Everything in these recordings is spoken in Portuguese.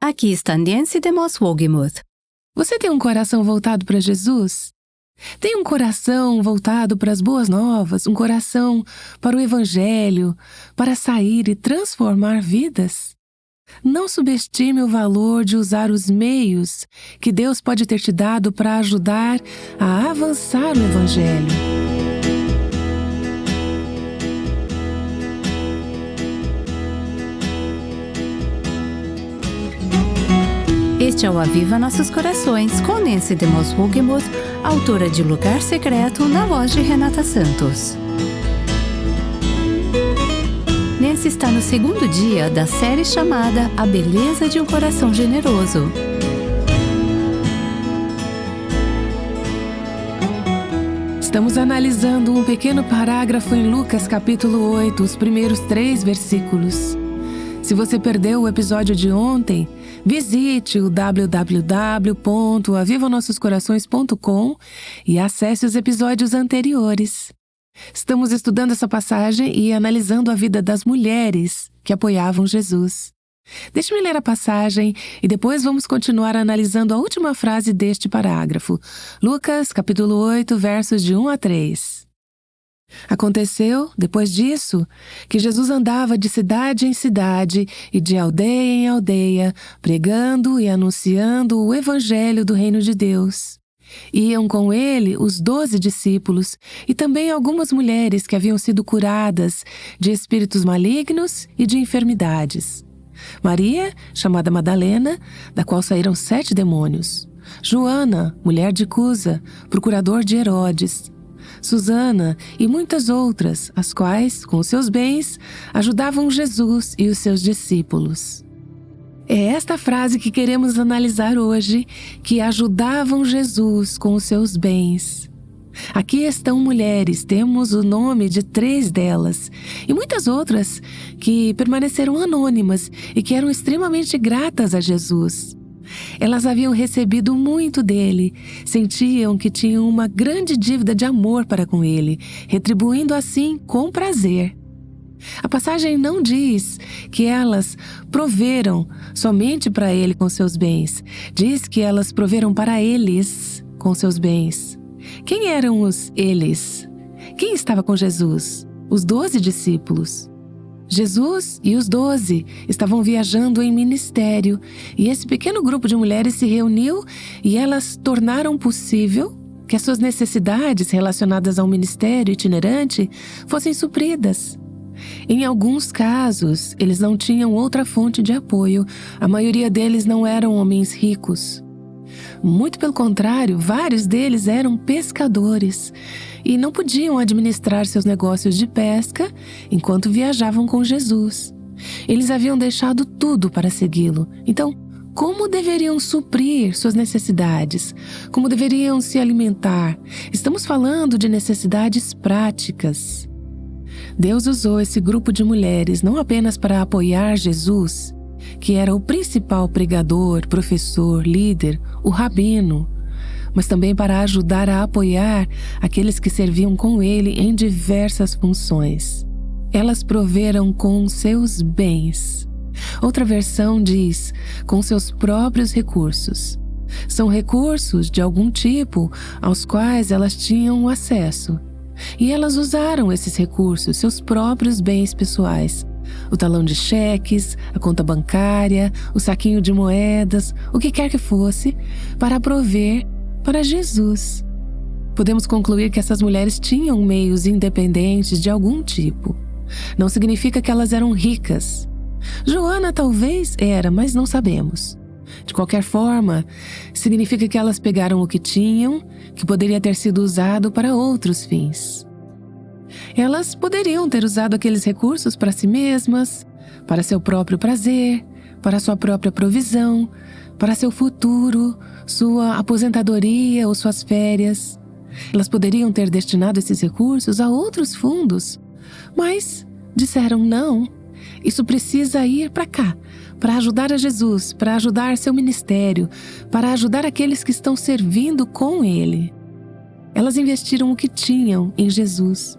Aqui está Nancy DeMoss Wogemuth. Você tem um coração voltado para Jesus? Tem um coração voltado para as boas novas, um coração para o Evangelho, para sair e transformar vidas? Não subestime o valor de usar os meios que Deus pode ter te dado para ajudar a avançar o Evangelho. Este é o Aviva Nossos Corações, com Nancy DeMoss Wogemuth, autora de Lugar Secreto, na voz de Renata Santos. Nancy está no segundo dia da série chamada A Beleza de um Coração Generoso. Estamos analisando um pequeno parágrafo em Lucas capítulo 8, os primeiros 3 versículos. Se você perdeu o episódio de ontem, visite o www.avivanossoscorações.com e acesse os episódios anteriores. Estamos estudando essa passagem e analisando a vida das mulheres que apoiavam Jesus. Deixe-me ler a passagem e depois vamos continuar analisando a última frase deste parágrafo. Lucas, capítulo 8, versos de 1 a 3. Aconteceu, depois disso, que Jesus andava de cidade em cidade e de aldeia em aldeia, pregando e anunciando o evangelho do reino de Deus. Iam com ele os 12 discípulos e também algumas mulheres que haviam sido curadas de espíritos malignos e de enfermidades. Maria, chamada Madalena, da qual saíram 7 demônios. Joana, mulher de Cusa, procurador de Herodes. Susana e muitas outras, as quais, com seus bens, ajudavam Jesus e os seus discípulos. É esta frase que queremos analisar hoje, que ajudavam Jesus com os seus bens. Aqui estão mulheres, temos o nome de 3 delas, e muitas outras que permaneceram anônimas e que eram extremamente gratas a Jesus. Elas haviam recebido muito dele, sentiam que tinham uma grande dívida de amor para com ele, retribuindo assim com prazer. A passagem não diz que elas proveram somente para ele com seus bens. Diz que elas proveram para eles com seus bens. Quem eram os eles? Quem estava com Jesus? Os 12 discípulos. Jesus e os 12 estavam viajando em ministério e esse pequeno grupo de mulheres se reuniu e elas tornaram possível que as suas necessidades relacionadas ao ministério itinerante fossem supridas. Em alguns casos, eles não tinham outra fonte de apoio, a maioria deles não eram homens ricos. Muito pelo contrário, vários deles eram pescadores e não podiam administrar seus negócios de pesca enquanto viajavam com Jesus. Eles haviam deixado tudo para segui-lo. Então, como deveriam suprir suas necessidades? Como deveriam se alimentar? Estamos falando de necessidades práticas. Deus usou esse grupo de mulheres não apenas para apoiar Jesus, que era o principal pregador, professor, líder, o rabino, mas também para ajudar a apoiar aqueles que serviam com ele em diversas funções. Elas proveram com seus bens. Outra versão diz, com seus próprios recursos. São recursos de algum tipo aos quais elas tinham acesso. E elas usaram esses recursos, seus próprios bens pessoais. O talão de cheques, a conta bancária, o saquinho de moedas, o que quer que fosse, para prover para Jesus. Podemos concluir que essas mulheres tinham meios independentes de algum tipo. Não significa que elas eram ricas. Joana talvez era, mas não sabemos. De qualquer forma, significa que elas pegaram o que tinham, que poderia ter sido usado para outros fins. Elas poderiam ter usado aqueles recursos para si mesmas, para seu próprio prazer, para sua própria provisão, para seu futuro, sua aposentadoria ou suas férias. Elas poderiam ter destinado esses recursos a outros fundos, mas disseram não. Isso precisa ir para cá, para ajudar a Jesus, para ajudar seu ministério, para ajudar aqueles que estão servindo com ele. Elas investiram o que tinham em Jesus.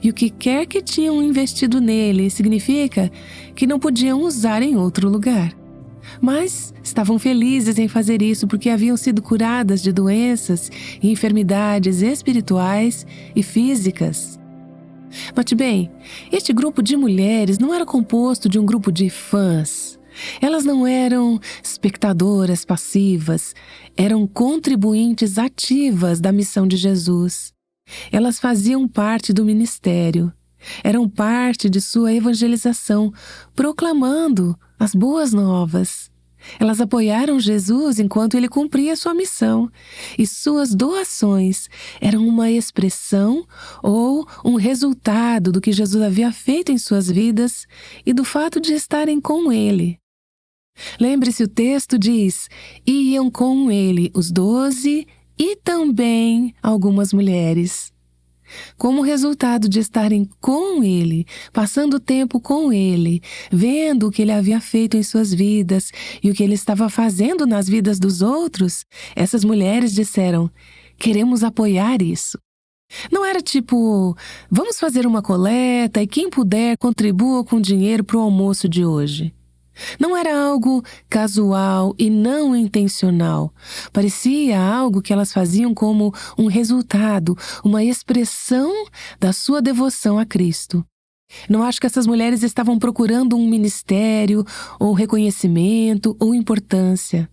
E o que quer que tinham investido nele significa que não podiam usar em outro lugar. Mas estavam felizes em fazer isso porque haviam sido curadas de doenças e enfermidades espirituais e físicas. Note bem, este grupo de mulheres não era composto de um grupo de fãs. Elas não eram espectadoras passivas, eram contribuintes ativas da missão de Jesus. Elas faziam parte do ministério, eram parte de sua evangelização, proclamando as boas novas. Elas apoiaram Jesus enquanto ele cumpria sua missão, e suas doações eram uma expressão ou um resultado do que Jesus havia feito em suas vidas e do fato de estarem com ele. Lembre-se, o texto diz: iam com ele os 12 e também algumas mulheres. Como resultado de estarem com ele, passando tempo com ele, vendo o que ele havia feito em suas vidas e o que ele estava fazendo nas vidas dos outros, essas mulheres disseram: queremos apoiar isso. Não era tipo, vamos fazer uma coleta e quem puder contribua com dinheiro para o almoço de hoje. Não era algo casual e não intencional. Parecia algo que elas faziam como um resultado, uma expressão da sua devoção a Cristo. Não acho que essas mulheres estavam procurando um ministério, ou reconhecimento, ou importância.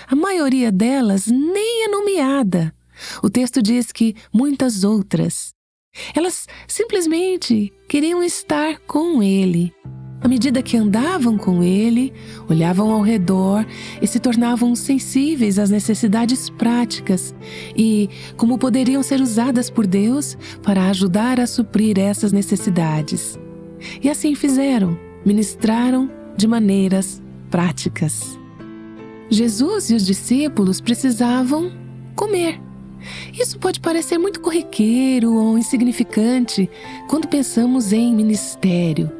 A maioria delas nem é nomeada. O texto diz que muitas outras. Elas simplesmente queriam estar com ele. À medida que andavam com ele, olhavam ao redor e se tornavam sensíveis às necessidades práticas e como poderiam ser usadas por Deus para ajudar a suprir essas necessidades. E assim fizeram, ministraram de maneiras práticas. Jesus e os discípulos precisavam comer. Isso pode parecer muito corriqueiro ou insignificante quando pensamos em ministério.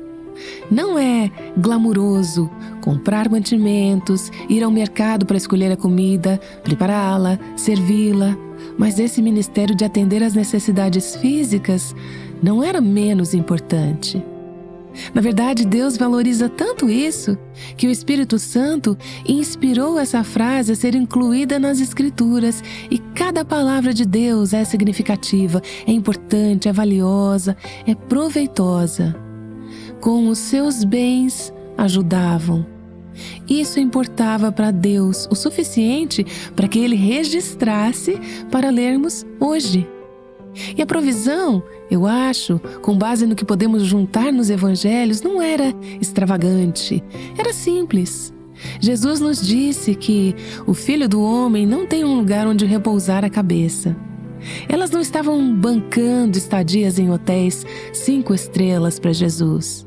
Não é glamuroso comprar mantimentos, ir ao mercado para escolher a comida, prepará-la, servi-la, mas esse ministério de atender às necessidades físicas não era menos importante. Na verdade, Deus valoriza tanto isso que o Espírito Santo inspirou essa frase a ser incluída nas Escrituras, e cada palavra de Deus é significativa, é importante, é valiosa, é proveitosa. Com os seus bens ajudavam. Isso importava para Deus o suficiente para que ele registrasse para lermos hoje. E a provisão, eu acho, com base no que podemos juntar nos evangelhos, não era extravagante, era simples. Jesus nos disse que o Filho do Homem não tem um lugar onde repousar a cabeça. Elas não estavam bancando estadias em hotéis 5 estrelas para Jesus.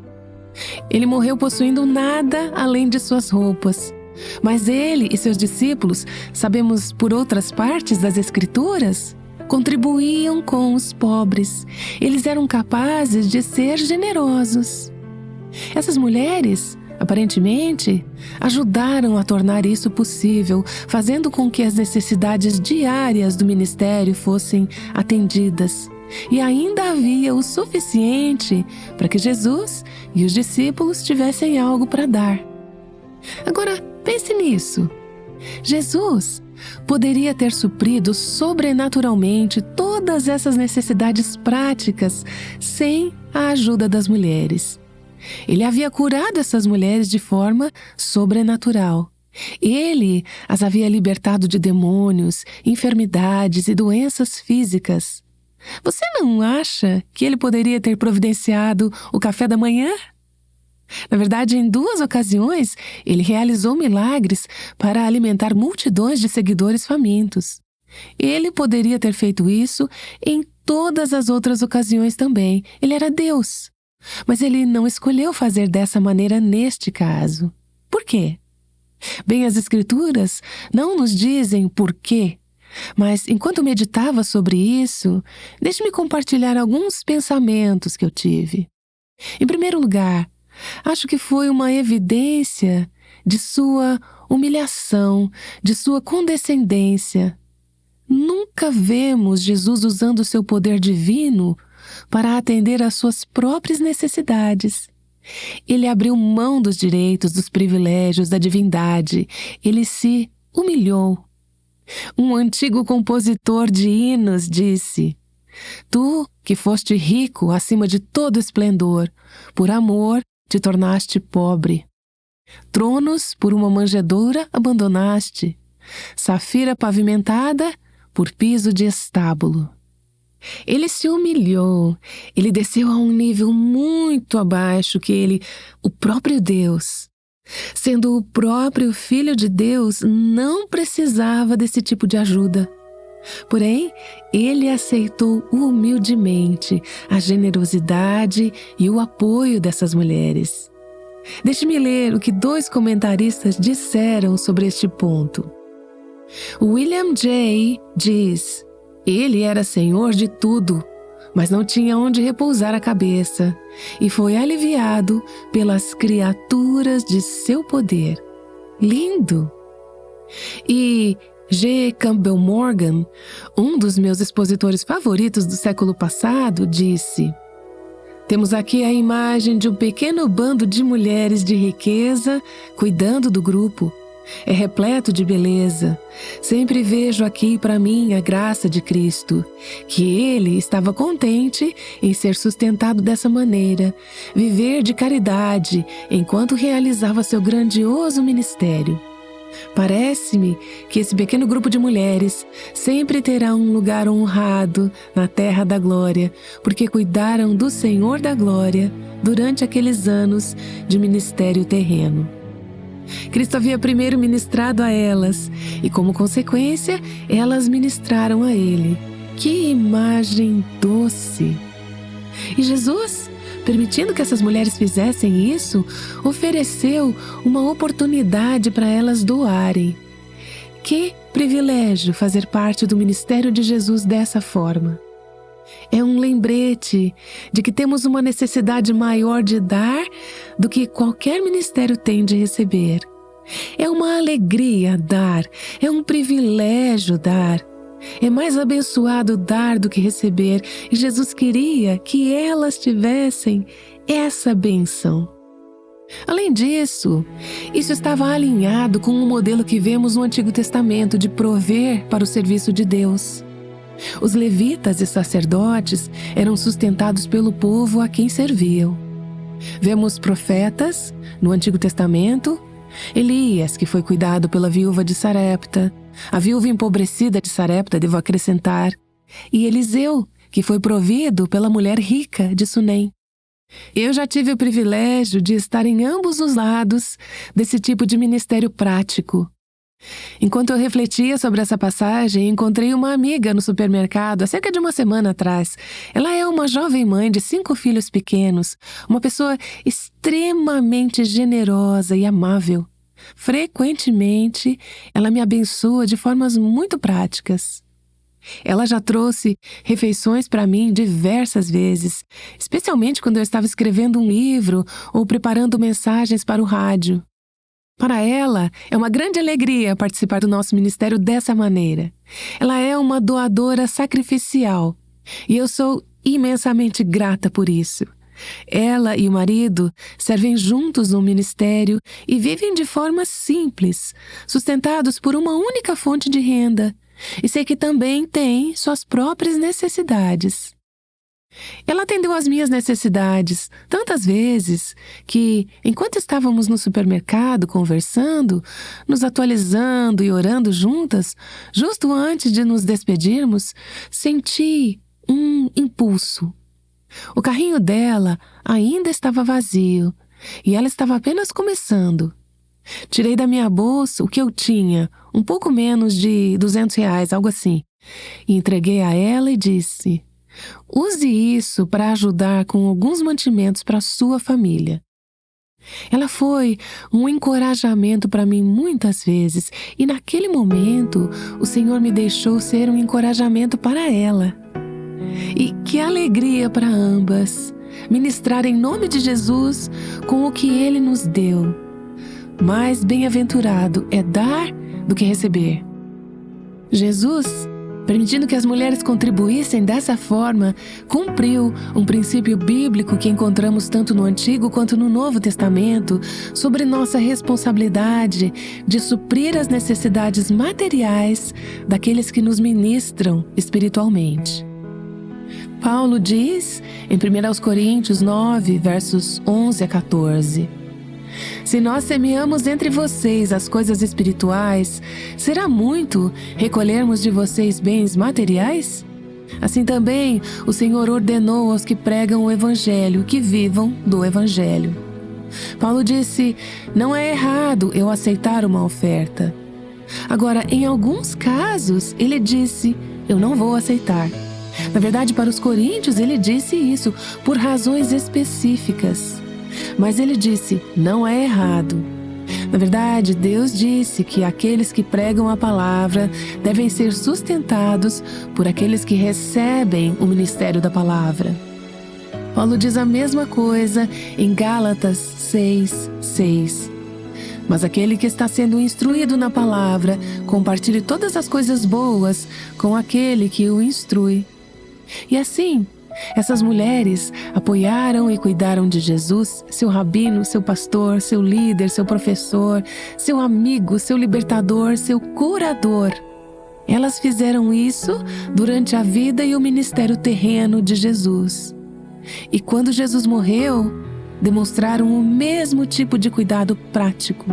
Ele morreu possuindo nada além de suas roupas. Mas ele e seus discípulos, sabemos por outras partes das Escrituras, contribuíam com os pobres. Eles eram capazes de ser generosos. Essas mulheres, aparentemente, ajudaram a tornar isso possível, fazendo com que as necessidades diárias do ministério fossem atendidas. E ainda havia o suficiente para que Jesus e os discípulos tivessem algo para dar. Agora, pense nisso. Jesus poderia ter suprido sobrenaturalmente todas essas necessidades práticas sem a ajuda das mulheres. Ele havia curado essas mulheres de forma sobrenatural. Ele as havia libertado de demônios, enfermidades e doenças físicas. Você não acha que ele poderia ter providenciado o café da manhã? Na verdade, em 2 ocasiões, ele realizou milagres para alimentar multidões de seguidores famintos. Ele poderia ter feito isso em todas as outras ocasiões também. Ele era Deus. Mas ele não escolheu fazer dessa maneira neste caso. Por quê? Bem, as Escrituras não nos dizem por quê. Mas, enquanto meditava sobre isso, deixe-me compartilhar alguns pensamentos que eu tive. Em primeiro lugar, acho que foi uma evidência de sua humilhação, de sua condescendência. Nunca vemos Jesus usando seu poder divino para atender às suas próprias necessidades. Ele abriu mão dos direitos, dos privilégios, da divindade. Ele se humilhou. Um antigo compositor de hinos disse: Tu, que foste rico acima de todo esplendor, por amor te tornaste pobre. Tronos por uma manjedoura abandonaste, safira pavimentada por piso de estábulo. Ele se humilhou, ele desceu a um nível muito abaixo que ele, o próprio Deus, sendo o próprio Filho de Deus, não precisava desse tipo de ajuda. Porém, ele aceitou humildemente a generosidade e o apoio dessas mulheres. Deixe-me ler o que 2 comentaristas disseram sobre este ponto. William J. diz: ele era senhor de tudo, mas não tinha onde repousar a cabeça, e foi aliviado pelas criaturas de seu poder. Lindo! E G. Campbell Morgan, um dos meus expositores favoritos do século passado, disse: temos aqui a imagem de um pequeno bando de mulheres de riqueza cuidando do grupo. É repleto de beleza. Sempre vejo aqui para mim a graça de Cristo, que Ele estava contente em ser sustentado dessa maneira, viver de caridade enquanto realizava seu grandioso ministério. Parece-me que esse pequeno grupo de mulheres sempre terá um lugar honrado na terra da glória, porque cuidaram do Senhor da glória durante aqueles anos de ministério terreno. Cristo havia primeiro ministrado a elas e, como consequência, elas ministraram a Ele. Que imagem doce! E Jesus, permitindo que essas mulheres fizessem isso, ofereceu uma oportunidade para elas doarem. Que privilégio fazer parte do ministério de Jesus dessa forma! É um lembrete de que temos uma necessidade maior de dar do que qualquer ministério tem de receber. É uma alegria dar, é um privilégio dar. É mais abençoado dar do que receber, e Jesus queria que elas tivessem essa bênção. Além disso, isso estava alinhado com um modelo que vemos no Antigo Testamento de prover para o serviço de Deus. Os levitas e sacerdotes eram sustentados pelo povo a quem serviam. Vemos profetas no Antigo Testamento, Elias, que foi cuidado pela viúva de Sarepta, a viúva empobrecida de Sarepta, devo acrescentar, e Eliseu, que foi provido pela mulher rica de Sunem. Eu já tive o privilégio de estar em ambos os lados desse tipo de ministério prático. Enquanto eu refletia sobre essa passagem, encontrei uma amiga no supermercado há cerca de uma semana atrás. Ela é uma jovem mãe de 5 filhos pequenos, uma pessoa extremamente generosa e amável. Frequentemente, ela me abençoa de formas muito práticas. Ela já trouxe refeições para mim diversas vezes, especialmente quando eu estava escrevendo um livro ou preparando mensagens para o rádio. Para ela, é uma grande alegria participar do nosso ministério dessa maneira. Ela é uma doadora sacrificial e eu sou imensamente grata por isso. Ela e o marido servem juntos no ministério e vivem de forma simples, sustentados por uma única fonte de renda, e sei que também têm suas próprias necessidades. Ela atendeu às minhas necessidades tantas vezes que, enquanto estávamos no supermercado conversando, nos atualizando e orando juntas, justo antes de nos despedirmos, senti um impulso. O carrinho dela ainda estava vazio e ela estava apenas começando. Tirei da minha bolsa o que eu tinha, um pouco menos de R$200, algo assim, e entreguei a ela e disse: use isso para ajudar com alguns mantimentos para sua família. Ela foi um encorajamento para mim muitas vezes e naquele momento o Senhor me deixou ser um encorajamento para ela. E que alegria para ambas ministrar em nome de Jesus com o que Ele nos deu. Mais bem-aventurado é dar do que receber. Jesus Permitindo que as mulheres contribuíssem dessa forma, cumpriu um princípio bíblico que encontramos tanto no Antigo quanto no Novo Testamento sobre nossa responsabilidade de suprir as necessidades materiais daqueles que nos ministram espiritualmente. Paulo diz em 1 Coríntios 9, versos 11 a 14: Se nós semeamos entre vocês as coisas espirituais, será muito recolhermos de vocês bens materiais? Assim também o Senhor ordenou aos que pregam o Evangelho que vivam do Evangelho. Paulo disse: não é errado eu aceitar uma oferta. Agora, em alguns casos, ele disse: eu não vou aceitar. Na verdade, para os coríntios, ele disse isso por razões específicas. Mas ele disse: não é errado. Na verdade, Deus disse que aqueles que pregam a palavra devem ser sustentados por aqueles que recebem o ministério da palavra. Paulo diz a mesma coisa em Gálatas 6:6. Mas aquele que está sendo instruído na palavra, compartilhe todas as coisas boas com aquele que o instrui. E assim, essas mulheres apoiaram e cuidaram de Jesus, seu rabino, seu pastor, seu líder, seu professor, seu amigo, seu libertador, seu curador. Elas fizeram isso durante a vida e o ministério terreno de Jesus. E quando Jesus morreu, demonstraram o mesmo tipo de cuidado prático.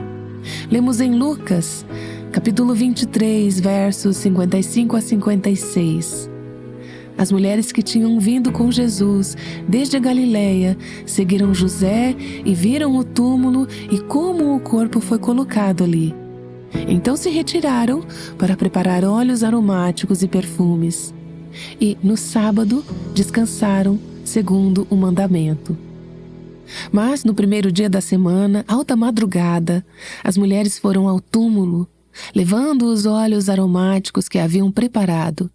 Lemos em Lucas, capítulo 23, versos 55 a 56. As mulheres que tinham vindo com Jesus desde a Galileia seguiram José e viram o túmulo e como o corpo foi colocado ali. Então se retiraram para preparar óleos aromáticos e perfumes. E, no sábado, descansaram segundo o mandamento. Mas, no primeiro dia da semana, alta madrugada, as mulheres foram ao túmulo, levando os óleos aromáticos que haviam preparado.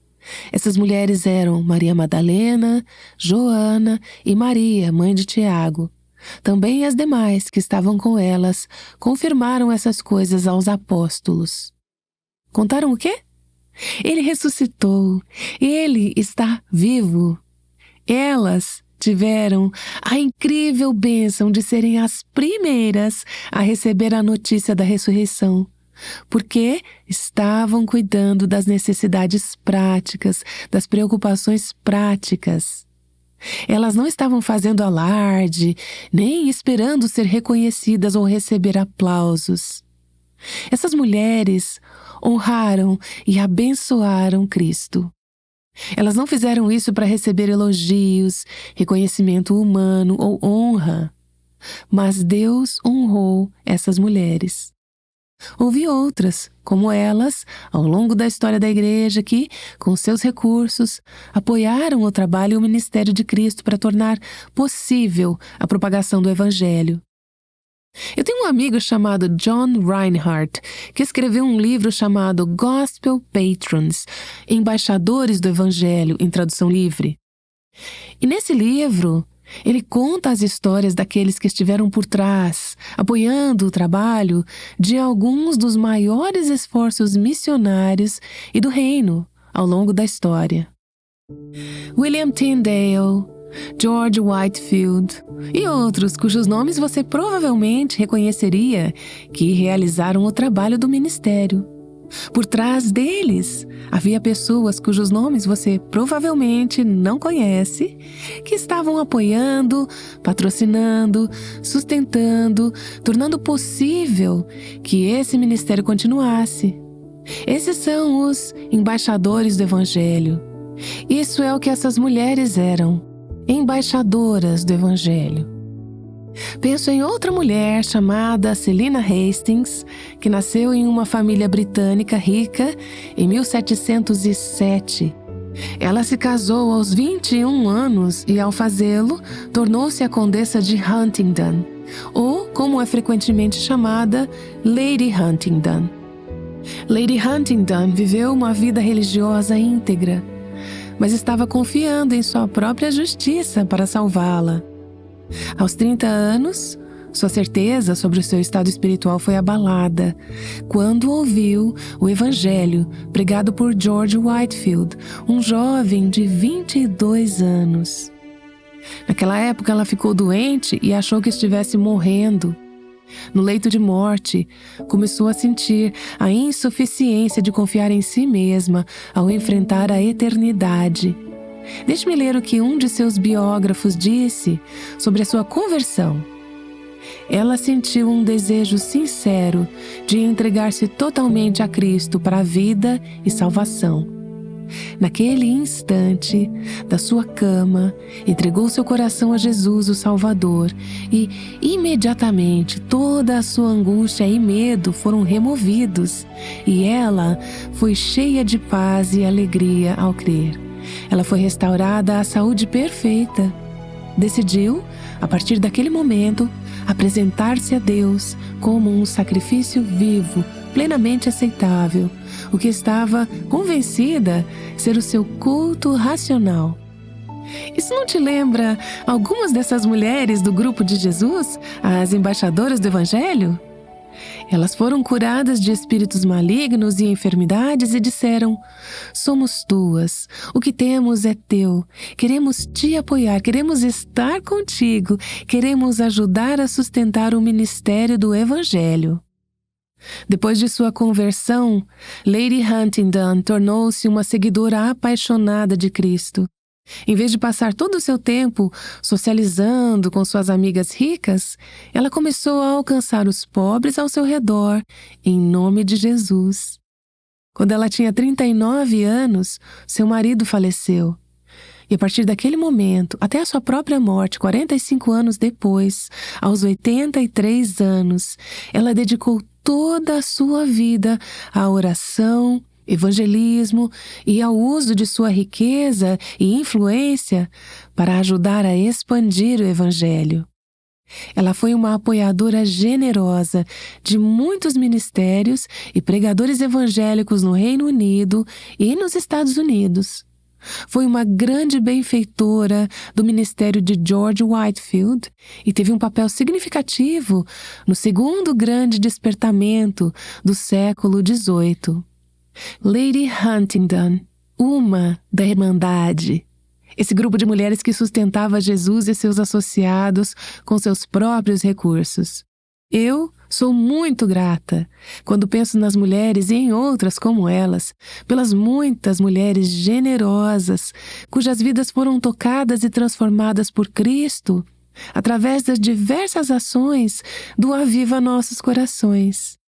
Essas mulheres eram Maria Madalena, Joana e Maria, mãe de Tiago. Também as demais que estavam com elas confirmaram essas coisas aos apóstolos. Contaram o quê? Ele ressuscitou. Ele está vivo. Elas tiveram a incrível bênção de serem as primeiras a receber a notícia da ressurreição, porque estavam cuidando das necessidades práticas, das preocupações práticas. Elas não estavam fazendo alarde, nem esperando ser reconhecidas ou receber aplausos. Essas mulheres honraram e abençoaram Cristo. Elas não fizeram isso para receber elogios, reconhecimento humano ou honra, mas Deus honrou essas mulheres. Houve outras, como elas, ao longo da história da igreja que, com seus recursos, apoiaram o trabalho e o ministério de Cristo para tornar possível a propagação do Evangelho. Eu tenho um amigo chamado John Reinhardt, que escreveu um livro chamado Gospel Patrons, Embaixadores do Evangelho, em tradução livre. E nesse livro, ele conta as histórias daqueles que estiveram por trás, apoiando o trabalho de alguns dos maiores esforços missionários e do reino ao longo da história. William Tyndale, George Whitefield e outros cujos nomes você provavelmente reconheceria que realizaram o trabalho do ministério. Por trás deles, havia pessoas cujos nomes você provavelmente não conhece, que estavam apoiando, patrocinando, sustentando, tornando possível que esse ministério continuasse. Esses são os embaixadores do Evangelho. Isso é o que essas mulheres eram, embaixadoras do Evangelho. Penso em outra mulher chamada Selina Hastings, que nasceu em uma família britânica rica em 1707. Ela se casou aos 21 anos e, ao fazê-lo, tornou-se a Condessa de Huntingdon, ou, como é frequentemente chamada, Lady Huntingdon. Lady Huntingdon viveu uma vida religiosa íntegra, mas estava confiando em sua própria justiça para salvá-la. Aos 30 anos, Sua certeza sobre o seu estado espiritual foi abalada quando ouviu o evangelho pregado por George Whitefield, um jovem de 22 anos. Naquela época, ela ficou doente e achou que estivesse morrendo. No leito de morte, começou a sentir a insuficiência de confiar em si mesma ao enfrentar a eternidade. Deixe-me ler o que um de seus biógrafos disse sobre a sua conversão. Ela sentiu um desejo sincero de entregar-se totalmente a Cristo para a vida e salvação. Naquele instante, da sua cama, entregou seu coração a Jesus, o Salvador, e imediatamente toda a sua angústia e medo foram removidos, e ela foi cheia de paz e alegria ao crer. Ela foi restaurada à saúde perfeita. Decidiu, a partir daquele momento, apresentar-se a Deus como um sacrifício vivo, plenamente aceitável, o que estava convencida ser o seu culto racional. Isso não te lembra algumas dessas mulheres do grupo de Jesus, as embaixadoras do Evangelho? Elas foram curadas de espíritos malignos e enfermidades e disseram: somos tuas, o que temos é teu, queremos te apoiar, queremos estar contigo, queremos ajudar a sustentar o ministério do Evangelho. Depois de sua conversão, Lady Huntingdon tornou-se uma seguidora apaixonada de Cristo. Em vez de passar todo o seu tempo socializando com suas amigas ricas, ela começou a alcançar os pobres ao seu redor, em nome de Jesus. Quando ela tinha 39 anos, seu marido faleceu. E a partir daquele momento, até a sua própria morte, 45 anos depois, aos 83 anos, ela dedicou toda a sua vida à oração, evangelismo e ao uso de sua riqueza e influência para ajudar a expandir o Evangelho. Ela foi uma apoiadora generosa de muitos ministérios e pregadores evangélicos no Reino Unido e nos Estados Unidos. Foi uma grande benfeitora do ministério de George Whitefield e teve um papel significativo no segundo grande despertamento do século XVIII. Lady Huntingdon, uma da Irmandade. Esse grupo de mulheres que sustentava Jesus e seus associados com seus próprios recursos. Eu sou muito grata quando penso nas mulheres e em outras como elas, pelas muitas mulheres generosas cujas vidas foram tocadas e transformadas por Cristo através das diversas ações do Aviva Nossos Corações.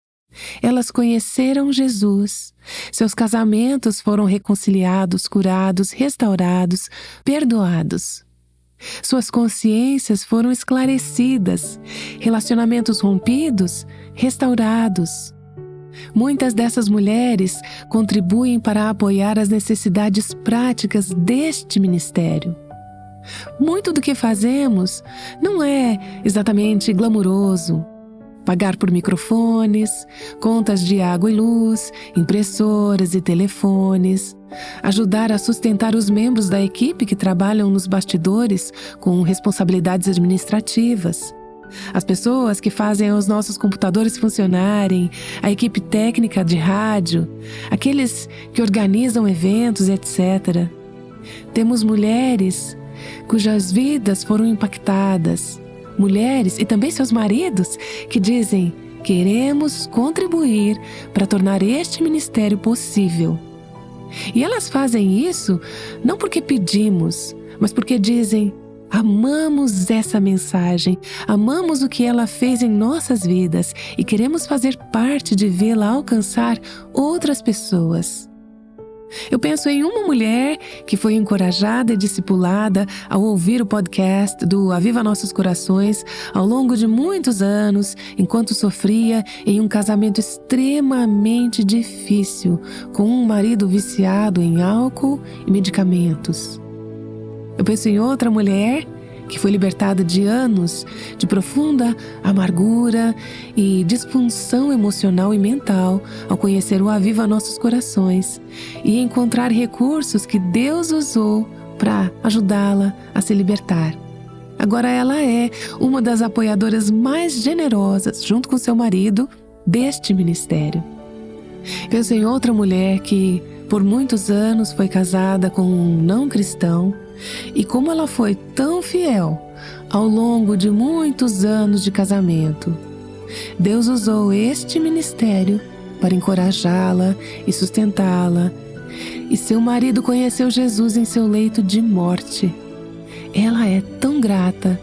Elas conheceram Jesus, seus casamentos foram reconciliados, curados, restaurados, perdoados. Suas consciências foram esclarecidas, relacionamentos rompidos, restaurados. Muitas dessas mulheres contribuem para apoiar as necessidades práticas deste ministério. Muito do que fazemos não é exatamente glamuroso. Pagar por microfones, contas de água e luz, impressoras e telefones, ajudar a sustentar os membros da equipe que trabalham nos bastidores com responsabilidades administrativas, as pessoas que fazem os nossos computadores funcionarem, a equipe técnica de rádio, aqueles que organizam eventos, etc. Temos mulheres cujas vidas foram impactadas, mulheres e também seus maridos que dizem: queremos contribuir para tornar este ministério possível. E elas fazem isso não porque pedimos, mas porque dizem: amamos essa mensagem, amamos o que ela fez em nossas vidas e queremos fazer parte de vê-la alcançar outras pessoas. Eu penso em uma mulher que foi encorajada e discipulada ao ouvir o podcast do Aviva Nossos Corações ao longo de muitos anos, enquanto sofria em um casamento extremamente difícil, com um marido viciado em álcool e medicamentos. Eu penso em outra mulher que foi libertada de anos de profunda amargura e disfunção emocional e mental ao conhecer o Aviva Nossos Corações e encontrar recursos que Deus usou para ajudá-la a se libertar. Agora ela é uma das apoiadoras mais generosas, junto com seu marido, deste ministério. Penso em outra mulher que, por muitos anos, foi casada com um não cristão, e como ela foi tão fiel ao longo de muitos anos de casamento, Deus usou este ministério para encorajá-la e sustentá-la, e seu marido conheceu Jesus em seu leito de morte. Ela é tão grata.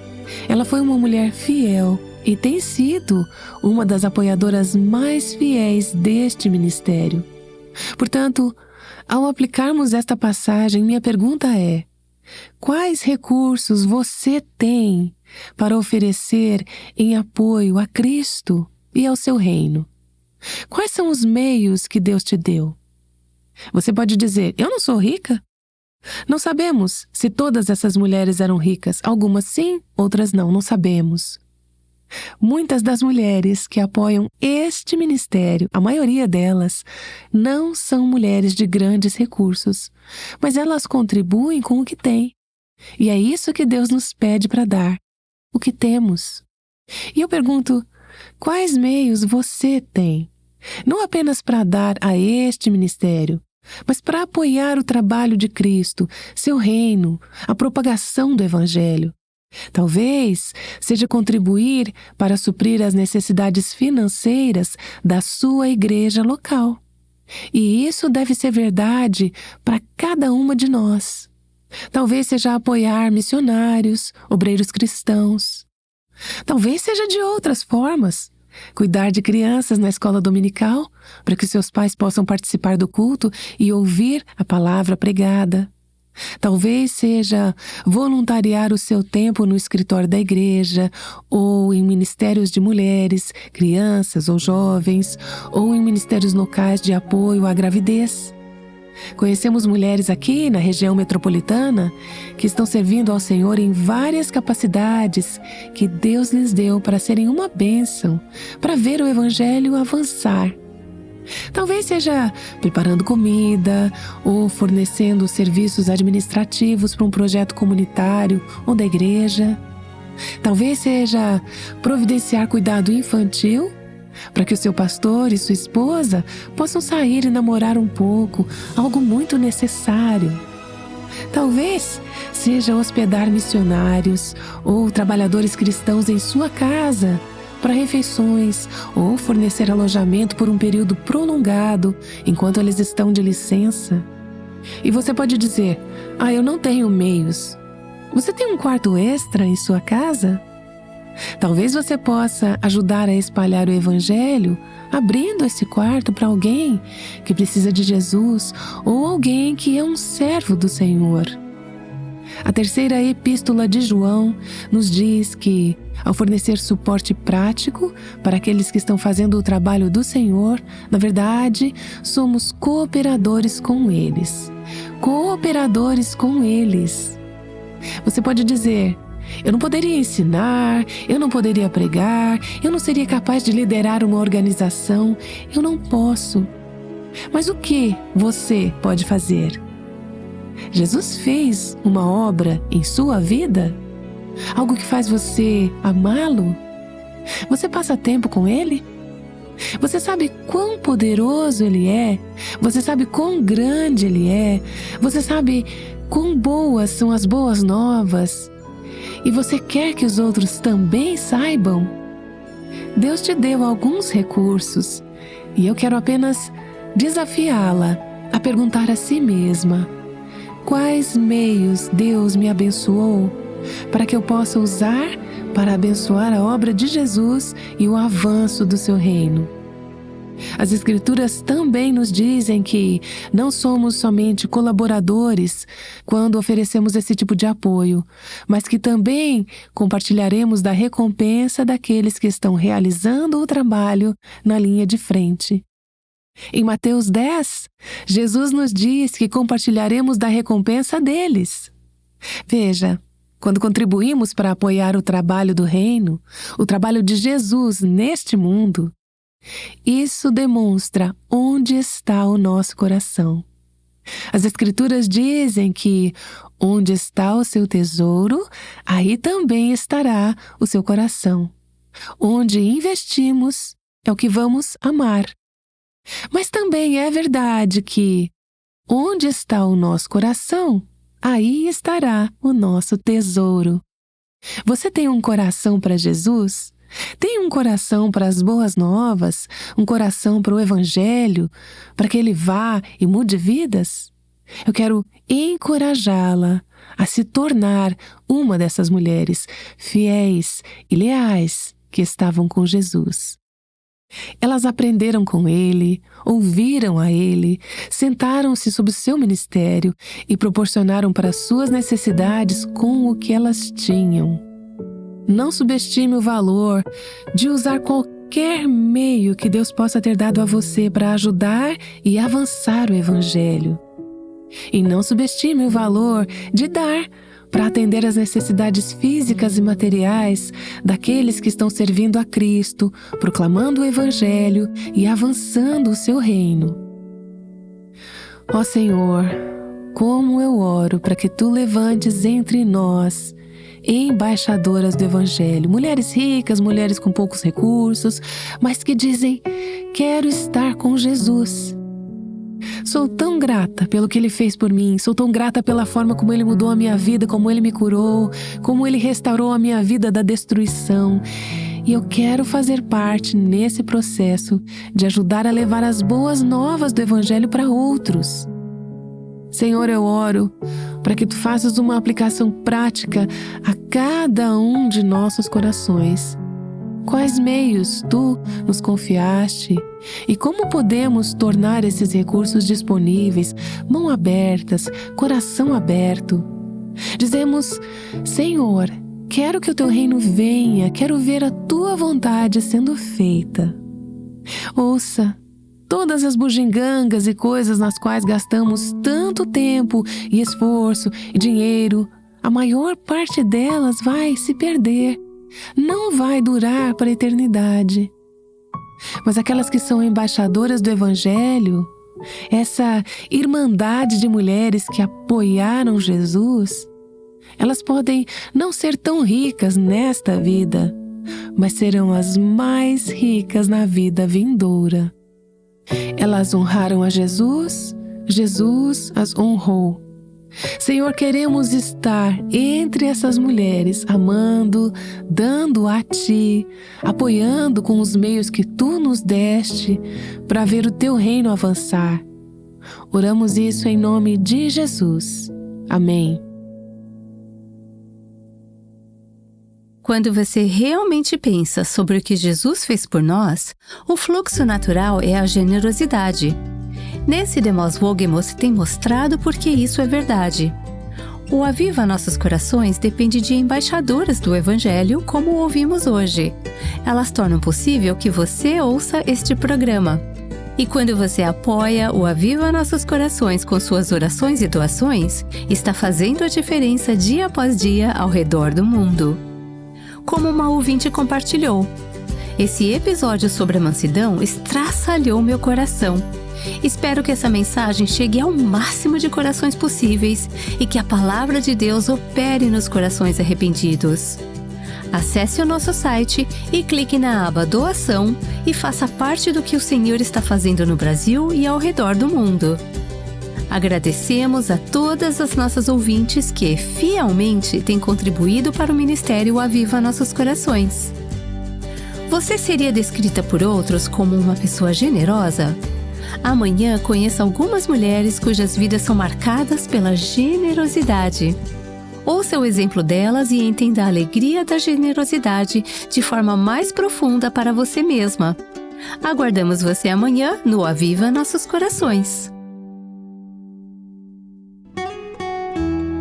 Ela foi uma mulher fiel e tem sido uma das apoiadoras mais fiéis deste ministério. Portanto, ao aplicarmos esta passagem, minha pergunta é: quais recursos você tem para oferecer em apoio a Cristo e ao seu reino? Quais são os meios que Deus te deu? Você pode dizer: eu não sou rica? Não sabemos se todas essas mulheres eram ricas. Algumas sim, outras não sabemos. Muitas das mulheres que apoiam este ministério, a maioria delas, não são mulheres de grandes recursos, mas elas contribuem com o que têm. E é isso que Deus nos pede para dar, o que temos. E eu pergunto: quais meios você tem? Não apenas para dar a este ministério, mas para apoiar o trabalho de Cristo, seu reino, a propagação do Evangelho. Talvez seja contribuir para suprir as necessidades financeiras da sua igreja local. E isso deve ser verdade para cada uma de nós. Talvez seja apoiar missionários, obreiros cristãos. Talvez seja de outras formas. Cuidar de crianças na escola dominical, para que seus pais possam participar do culto e ouvir a palavra pregada. Talvez seja voluntariar o seu tempo no escritório da igreja, ou em ministérios de mulheres, crianças ou jovens, ou em ministérios locais de apoio à gravidez. Conhecemos mulheres aqui na região metropolitana que estão servindo ao Senhor em várias capacidades que Deus lhes deu para serem uma bênção, para ver o Evangelho avançar. Talvez seja preparando comida ou fornecendo serviços administrativos para um projeto comunitário ou da igreja. Talvez seja providenciar cuidado infantil para que o seu pastor e sua esposa possam sair e namorar um pouco, algo muito necessário. Talvez seja hospedar missionários ou trabalhadores cristãos em sua casa para refeições ou fornecer alojamento por um período prolongado enquanto eles estão de licença. E você pode dizer: eu não tenho meios. Você tem um quarto extra em sua casa? Talvez você possa ajudar a espalhar o Evangelho abrindo esse quarto para alguém que precisa de Jesus ou alguém que é um servo do Senhor. A terceira epístola de João nos diz que, ao fornecer suporte prático para aqueles que estão fazendo o trabalho do Senhor, na verdade, somos cooperadores com eles. Cooperadores com eles. Você pode dizer: eu não poderia ensinar, eu não poderia pregar, eu não seria capaz de liderar uma organização, eu não posso. Mas o que você pode fazer? Jesus fez uma obra em sua vida? Algo que faz você amá-lo? Você passa tempo com ele? Você sabe quão poderoso ele é? Você sabe quão grande ele é? Você sabe quão boas são as boas novas? E você quer que os outros também saibam? Deus te deu alguns recursos e eu quero apenas desafiá-la a perguntar a si mesma: quais meios Deus me abençoou para que eu possa usar para abençoar a obra de Jesus e o avanço do seu reino? As Escrituras também nos dizem que não somos somente colaboradores quando oferecemos esse tipo de apoio, mas que também compartilharemos da recompensa daqueles que estão realizando o trabalho na linha de frente. Em Mateus 10, Jesus nos diz que compartilharemos da recompensa deles. Veja, quando contribuímos para apoiar o trabalho do reino, o trabalho de Jesus neste mundo, isso demonstra onde está o nosso coração. As Escrituras dizem que Onde está o seu tesouro, aí também estará o seu coração. Onde investimos é o que vamos amar. Mas também é verdade que onde está o nosso coração, aí estará o nosso tesouro. Você tem um coração para Jesus? Tem um coração para as boas novas? Um coração para o Evangelho? Para que ele vá e mude vidas? Eu quero encorajá-la a se tornar uma dessas mulheres fiéis e leais que estavam com Jesus. Elas aprenderam com ele, ouviram a ele, sentaram-se sob o seu ministério e proporcionaram para suas necessidades com o que elas tinham. Não subestime o valor de usar qualquer meio que Deus possa ter dado a você para ajudar e avançar o Evangelho. E não subestime o valor de dar para atender às necessidades físicas e materiais daqueles que estão servindo a Cristo, proclamando o Evangelho e avançando o seu reino. Ó Senhor, como eu oro para que Tu levantes entre nós embaixadoras do Evangelho, mulheres ricas, mulheres com poucos recursos, mas que dizem: quero estar com Jesus. Sou tão grata pelo que Ele fez por mim, sou tão grata pela forma como Ele mudou a minha vida, como Ele me curou, como Ele restaurou a minha vida da destruição. E eu quero fazer parte nesse processo de ajudar a levar as boas novas do Evangelho para outros. Senhor, eu oro para que Tu faças uma aplicação prática a cada um de nossos corações. Quais meios Tu nos confiaste e como podemos tornar esses recursos disponíveis, mão abertas, coração aberto? Dizemos: Senhor, quero que o Teu reino venha, quero ver a Tua vontade sendo feita. Ouça todas as bugigangas e coisas nas quais gastamos tanto tempo e esforço e dinheiro. A maior parte delas vai se perder. Não vai durar para a eternidade. Mas aquelas que são embaixadoras do Evangelho, essa irmandade de mulheres que apoiaram Jesus, elas podem não ser tão ricas nesta vida, mas serão as mais ricas na vida vindoura. Elas honraram a Jesus, Jesus as honrou. Senhor, queremos estar entre essas mulheres, amando, dando a Ti, apoiando com os meios que Tu nos deste para ver o Teu reino avançar. Oramos isso em nome de Jesus. Amém. Quando você realmente pensa sobre o que Jesus fez por nós, o fluxo natural é a generosidade. Nesse Demos Vogemos tem mostrado por que isso é verdade. O Aviva Nossos Corações depende de embaixadoras do Evangelho, como ouvimos hoje. Elas tornam possível que você ouça este programa. E quando você apoia o Aviva Nossos Corações com suas orações e doações, está fazendo a diferença dia após dia ao redor do mundo. Como uma ouvinte compartilhou: esse episódio sobre a mansidão estraçalhou meu coração. Espero que essa mensagem chegue ao máximo de corações possíveis e que a palavra de Deus opere nos corações arrependidos. Acesse o nosso site e clique na aba Doação e faça parte do que o Senhor está fazendo no Brasil e ao redor do mundo. Agradecemos a todas as nossas ouvintes que fielmente têm contribuído para o Ministério Aviva Nossos Corações. Você seria descrita por outros como uma pessoa generosa? Amanhã conheça algumas mulheres cujas vidas são marcadas pela generosidade. Ouça o exemplo delas e entenda a alegria da generosidade de forma mais profunda para você mesma. Aguardamos você amanhã no Aviva Nossos Corações.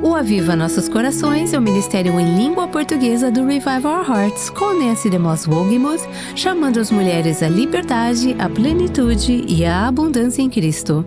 O Aviva Nossos Corações é o ministério em língua portuguesa do Revive Our Hearts, com Nancy DeMoss Wogemuth, chamando as mulheres à liberdade, à plenitude e à abundância em Cristo.